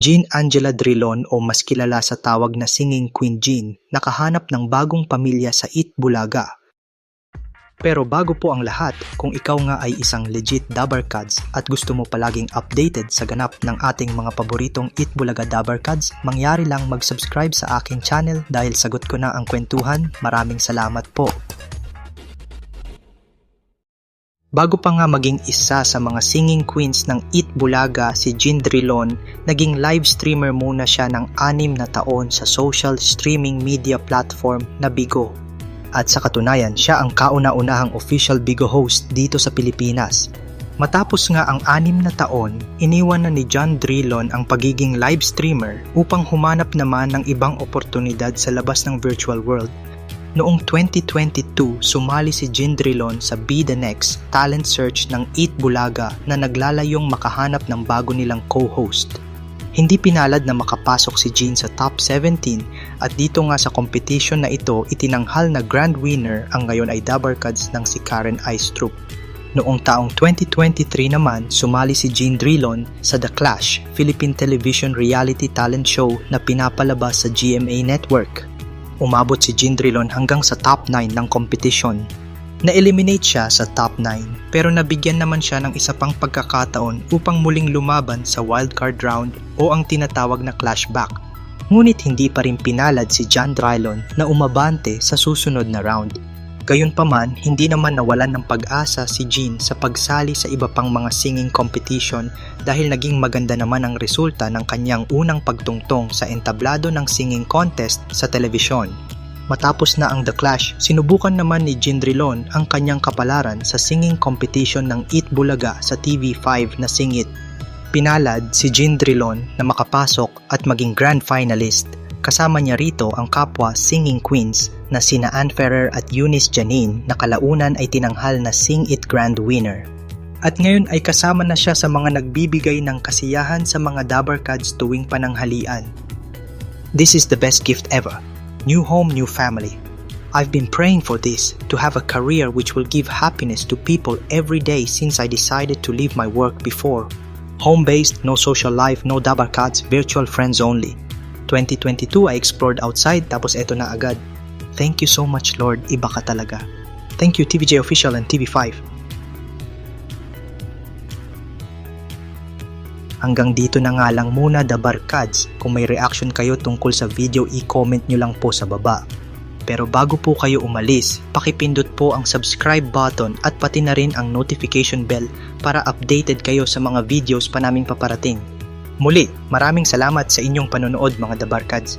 Jean Angela Drilon o mas kilala sa tawag na Singing Queen Jean, nakahanap ng bagong pamilya sa Itbulaga. Pero bago po ang lahat, kung ikaw nga ay isang legit Dabarkads at gusto mo palaging updated sa ganap ng ating mga paboritong Itbulaga Dabarkads, mangyari lang mag-subscribe sa aking channel dahil sagot ko na ang kwentuhan. Maraming salamat po. Bago pa nga maging isa sa mga singing queens ng Itbulaga si Jean Drilon, naging live streamer muna siya ng 6 na taon sa social streaming media platform na Bigo. At sa katunayan, siya ang kauna-unahang official Bigo host dito sa Pilipinas. Matapos nga ang 6 na taon, iniwan na ni Jean Drilon ang pagiging live streamer upang humanap naman ng ibang oportunidad sa labas ng virtual world. Noong 2022, sumali si Jean Drilon sa Be The Next talent search ng Itbulaga na naglalayong makahanap ng bago nilang co-host. Hindi pinalad na makapasok si Jean sa top 17 at dito nga sa competition na ito itinanghal na grand winner ang ngayon ay Dabarkads ng si Karen Aistrup. Noong taong 2023 naman, sumali si Jean Drilon sa The Clash, Philippine television reality talent show na pinapalabas sa GMA Network. Umabot si Jean Drilon hanggang sa top 9 ng competition. Na-eliminate siya sa top 9 pero nabigyan naman siya ng isa pang pagkakataon upang muling lumaban sa wildcard round o ang tinatawag na clashback. Ngunit hindi pa rin pinalad si Jean Drilon na umabante sa susunod na round. Gayunpaman, hindi naman nawalan ng pag-asa si Jean sa pagsali sa iba pang mga singing competition dahil naging maganda naman ang resulta ng kanyang unang pagtungtong sa entablado ng singing contest sa telebisyon. Matapos na ang The Clash, sinubukan naman ni Jean Drilon ang kanyang kapalaran sa singing competition ng Itbulaga sa TV5 na Sing It. Pinalad si Jean Drilon na makapasok at maging grand finalist. Kasama niya rito ang kapwa singing queens na sina Ann Ferrer at Eunice Janine na kalaunan ay tinanghal na Sing It Grand Winner. At ngayon ay kasama na siya sa mga nagbibigay ng kasiyahan sa mga Dabarkads tuwing pananghalian. This is the best gift ever. New home, new family. I've been praying for this, to have a career which will give happiness to people every day since I decided to leave my work before. Home-based, no social life, no Dabarkads, virtual friends only. 2022 I explored outside tapos eto na agad. Thank you so much Lord, iba ka talaga. Thank you TVJ Official and TV5. Hanggang dito na nga lang muna Dabarkads. Kung may reaction kayo tungkol sa video, i-comment nyo lang po sa baba. Pero bago po kayo umalis, pakipindot po ang subscribe button at pati na rin ang notification bell para updated kayo sa mga videos pa naming paparating. Muli, maraming salamat sa inyong panonood mga Dabarkads.